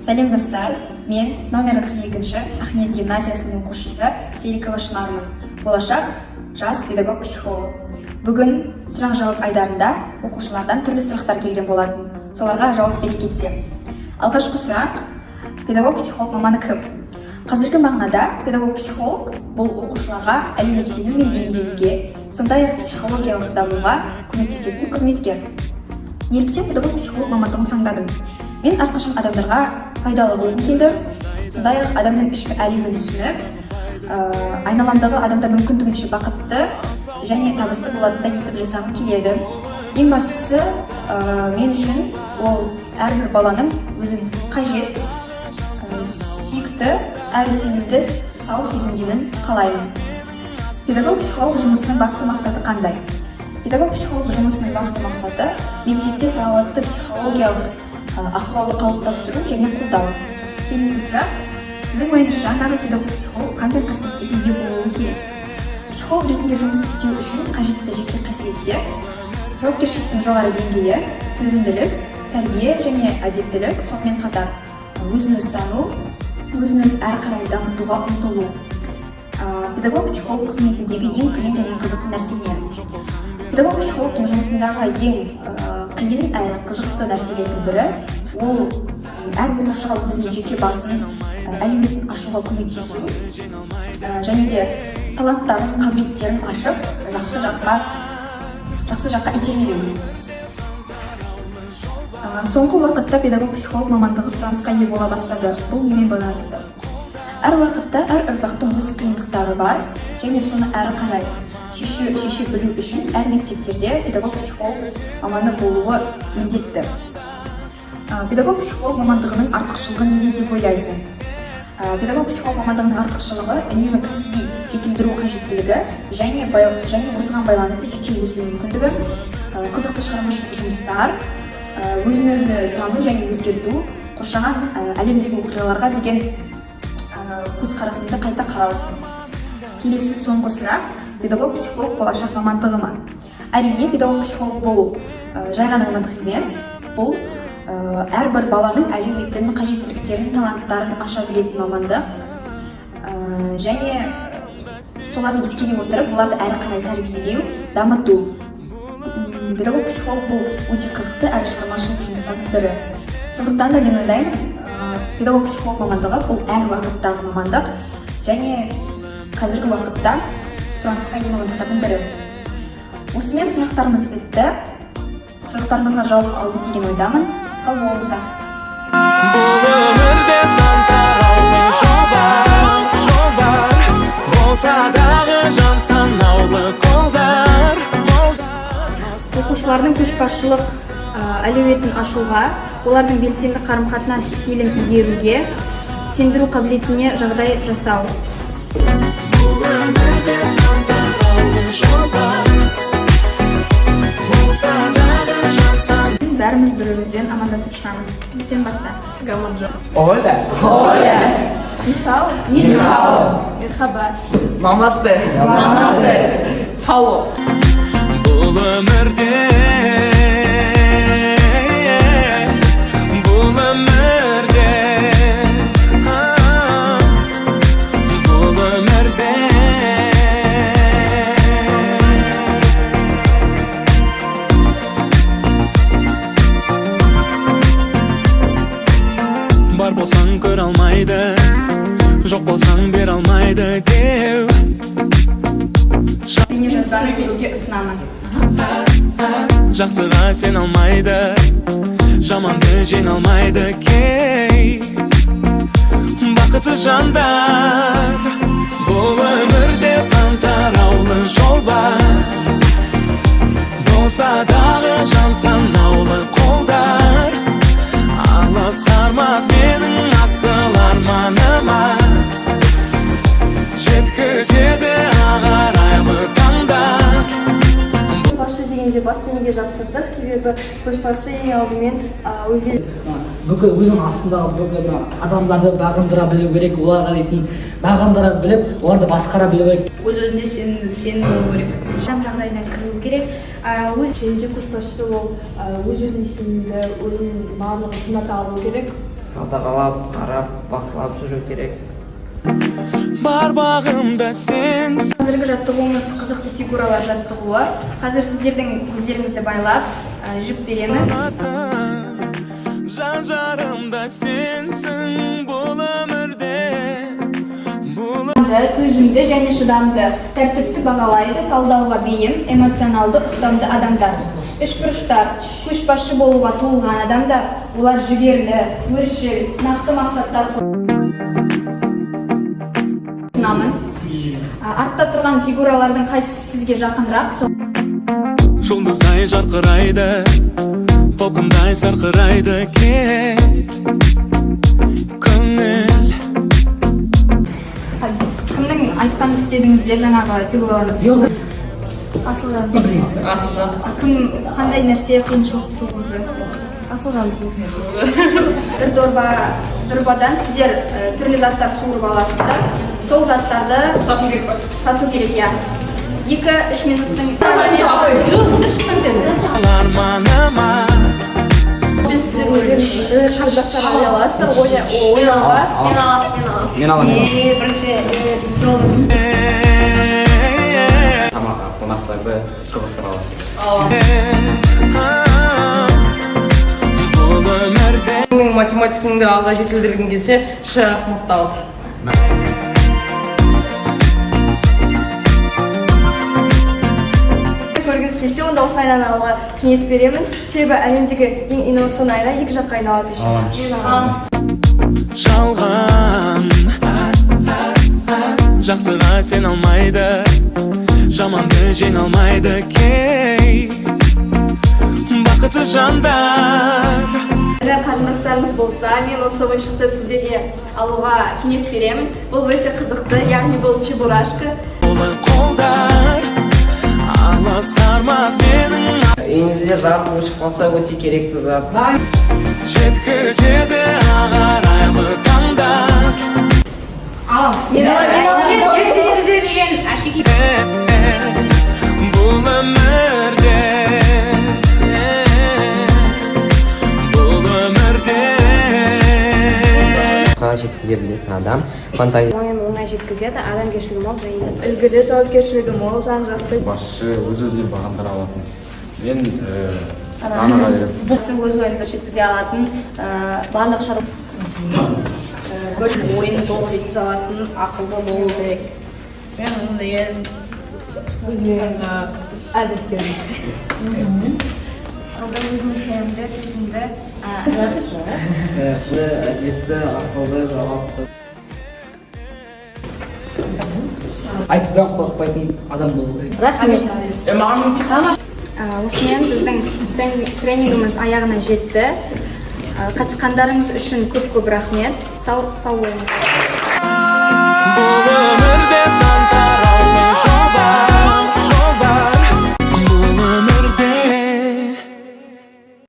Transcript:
Сәлем достар, мен номер 42-ші Ахмет гимназиясының оқушысы Серикова Шынармын. Болашақ жас педагог психолог. Бүгін сұрақ-жауап айдарында оқушылардан түрлі сұрақтар келген болатын. Соларға жауап бере кетсем. Алғашқы сұрақ: педагог психолог маманы кім? Қазіргі мағынада педагог психолог бұл оқушыларға әлеуметтену мен бейімделуге, сондай-ақ психологиялық дамуға көмектесетін қызметкер. Неліктен педагог психолог мамандығын таңдадым? Мен әрқашан адамдарға пайдалы болғым келді. Сондай-ақ адамның ішкі әлемін түсініп, айналамдағы адамдар мүмкіндігінше бақытты және табысты болатындай етіп жасағым келеді. Ең бастысы, мен үшін ол әрбір баланың өзін қажет, сүйікті, әрі сенімді, сау сезінгенін қалаймын. Педагог психолог жұмысының басты мақсаты қандай? Педагог психолог жұмысының басты мақсаты мектепте салауатты психологиялық ахуалды қалыптастыру және қолдау. Келесі сұрақ: сіздің ойыңызша нағыз педагог психолог қандай қасиеттерге ие болуы керек? Психолог ретінде жұмыс істеу үшін қажетті жеке қасиеттер: жауапкершіліктің жоғары деңгейі, төзімділік, тәрбие және әдептілік, сонымен қатар өзін-өзі тану, өзін-өзі әрі қарай дамытуға ұмтылу. Педагог психолог қызметіндегі ең қиын және қызықты нәрсе не? Педагог психологтың жұмысындағы ең қиын әрі қызықты нәрселердің бірі ол әрбір оқушыға өзінің жеке басын, әлеуметін ашуға көмектесу және де таланттарын, қабілеттерін ашып, жақсы жаққа итермелеу. Соңғы уақытта педагог психолог мамандығы сұранысқа ие бола бастады. Бұл немен байланысты? Әр уақытта әр ұрпақтың өз қиындықтары бар және соны әрі қарай шеше білу үшін әр мектептерде педагог психолог маманы болуы міндетті. Педагог психолог мамандығының артықшылығы неде деп ойлайсың? Педагог психолог мамандығының артықшылығы үнемі кәсіби жетілдіру қажеттілігі және осыған байланысты жеке өсу мүмкіндігі, қызықты шығармашылық жұмыстар, өзін-өзі тану және өзгерту, қоршаған әлемдегі оқиғаларға деген көзқарасымды қайта қарау. Келесі соңғы сұрақ: педагог психолог болашақ мамандығы ма? Әрине, педагог психолог болу жай ғана мамандық емес. Бұл әрбір баланың әлеуметтің қажеттіліктерін, таланттарын аша білетін мамандық және соларды ескере отырып, оларды әрі қарай тәрбиелеу, дамыту. Педагог психолог бұл өте қызықты әрі шығармашылық жұмыстардың бірі. Сондықтан да мен ойлаймын, педагог психолог мамандығы бұл әр уақыттағы мамандық және қазіргі уақытта сұранысқа ие мамандықтардың бірі. Осымен сұрақтарымыз бітті. Сұрақтарымызға жауап алды деген ойдамын. Сау болыңыздар. Бұл өмірде сан тараулы жол бар, болса дағы жан санаулы қолдар. Оқушылардың көшбасшылық әлеуетін ашуға, олардың белсенді қарым-қатынас стилін игеруге, сендіру қабілетіне жағдай жасау. Бұл өмірде сан тараулы жол бар, болса дағы жан санаулы. Бәріміз бір-бірімізбен амандасып шығамыз. Сен баста. Гамаджо. Оля. Нихао. Мерхаба. Намасте. Халло. Бұл өмірде бар болсаң көр алмайды, жоқ болсаң бер алмайды деу. Бейнежазбаны көруге ұсынамын. Жақсыға сен алмайды, жаманды жеңе алмайды кей бақытсыз жандар. Бұл өмірде сан тараулы жол бар, болса дағы жан санаулы қолдар. Алысармас менің асыл арманыма, жеткізеді ағарайлы таңдар. Көшбасшы дегенде басты неге жапсырдық? Себебі көшбасшы ең алдымен Бүкіл өзінің астындағы бүкіл адамдарды бағындыра білу керек, оларға дейтін бағындыра біліп, оларды басқара білу керек. Өз-өзіне сенім болу керек. Жан жағдайына кіру керек. Өз және көшбасшысы ол өз-өзіне сенімді, өзінің барлығын тыңдата алу керек. қадағалап қарап бақылап жүру керек. бар бағымда сенсің. Қазіргі жаттығуымыз қызықты фигуралар жаттығуы. Қазір сіздердің көздеріңізді байлап жүк береміз. Жан жарымда сенсің бұл өмірде. Төзімді және шыдамды, тәртіпті бағалайды, талдауға бейім, эмоционалды, ұстамды адамдар. Үшбұрыштар, көшбасшы болуға туылған адамдар, олар жігерлі, өршіл, нақты мақсаттар қойған. Артта тұрған фигуралардың қайсысы сізге жақынырақ? Жұлдыздай жарқырайды, толқындай сарқырайды көңіл. Кімнің айтқан істедіңіздер жаңағы фигураларды? Асылжан. Кім қандай нәрсе қиыншылық туғызды? Асылжан. Бір дорбадан сіздер түрлі заттар суырып аласыздар. Сол заттарды сату керек, я. 2-3 минуттың Арманыма Мен аламын. Тамаға қонақтарды қызықтыра аласыз. бұл өмірде математикаңды алға жетілдіргің келсе, шахматты ал. Көргіңіз келсе, онда осы айнаны алуға кеңес беремін. Себебі әлемдегі ең инновационный айна екі жаққа айналады үшін. жалған жақсыға сен алмайды, жаманды жеңе алмайды кей бақытсыз жандар. Қарындастарыңыз болса, мен осы ойыншықты сіздерге алуға кеңес беремін. Бұл өте қызықты, яғни бұл чебурашка. Олай қолдар аласармас менің Үйіңізде жарық өшіп қалса өте керекті зат. жеткізеді ағарайлы таңдар. бұл өмірде Жеткізе білетін адам, фантазия. Ойын оңай жеткізеді, адамгершілігі мол және үлгілі, жауапкершілігі мол, жан-жақты. Басшы өз-өзіне бағындыра алатын. Мен таныға беремін. Өз ойынды жеткізе алатын, барлық ойын толық жеткізе алатын, ақылды болу керек. Мен оны деген өзімен әдеткерлік. Өзіне сенімді, төзімді, Әдетті, ақылды, жауапты. айтудан қорықпайтын адам болу керек. осымен біздің тренингіміз аяғына жетті. Қатысқандарыңыз үшін көп рахмет. Сау болыңыздар. бұл өмірде сан